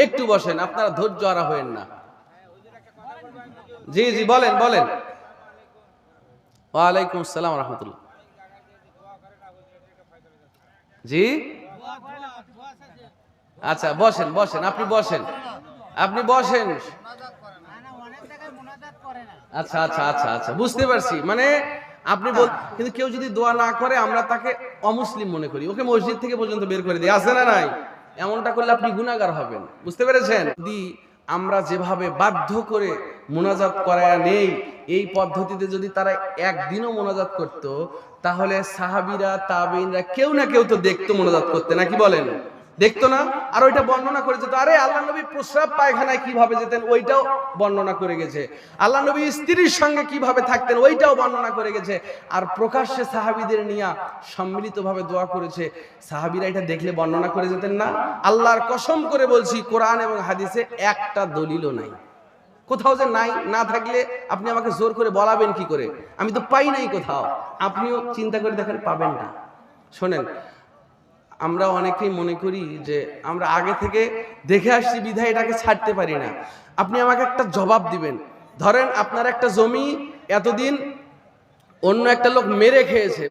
একটু বসেন, আপনারা ধৈর্য হারা হয়েন না। জি জি বলেন বলেন। ওয়ালাইকুম আসসালাম রাহমাতুল্লাহ। জি আচ্ছা বসেন বসেন, আপনি বসেন, আপনি বসেন। আচ্ছা আচ্ছা আচ্ছা আচ্ছা বুঝতে পারছি। মানে আপনি বল, কিন্তু কেউ যদি দোয়া না করে আমরা তাকে অমুসলিম মনে করি, ওকে মসজিদ থেকে পর্যন্ত বের করে দিই, আছে না নাই? এমনটা করলে আপনি গুনাহগার হবেন, বুঝতে পেরেছেন? যদি আমরা যেভাবে বাধ্য করে মোনাজাত করায়া নেই, এই পদ্ধতিতে যদি তারা একদিনও মোনাজাত করত, তাহলে সাহাবীরা তাবেঈনরা কেউ না কেউ তো দেখতো মোনাজাত করতে, নাকি বলেন? দেখতো না? আর ওইটা বর্ণনা করে যেত। আরে আল্লাহ নবী প্রস্রাব পায়খানায় কিভাবে যেতেন ওইটাও বর্ণনা করে গেছে। আল্লাহ নবী স্ত্রীর সঙ্গে কিভাবে থাকতেন ওইটাও বর্ণনা করে গেছে। আর প্রকাশ্যে সাহাবীদের নিয়ে সম্মিলিতভাবে দোয়া করেছে। সাহাবীরা এটা দেখলে বর্ণনা করে যেতেন না? আল্লাহর কসম করে বলছি, কোরআন এবং হাদিসে একটা দলিলও নাই। কোথাও যে নাই, না থাকলে আপনি আমাকে জোর করে বলাবেন কি করে? আমি তো পাই নাই কোথাও। আপনিও চিন্তা করে দেখেন, পাবেন না। শোনেন, আমরা অনেকেই মনে করি যে আমরা আগে থেকে দেখে আসছি বিধায় এটাকে ছাড়তে পারি না। আপনি আমাকে একটা জবাব দিবেন। ধরেন আপনার একটা জমি এতদিন অন্য একটা লোক মেরে খেয়েছে।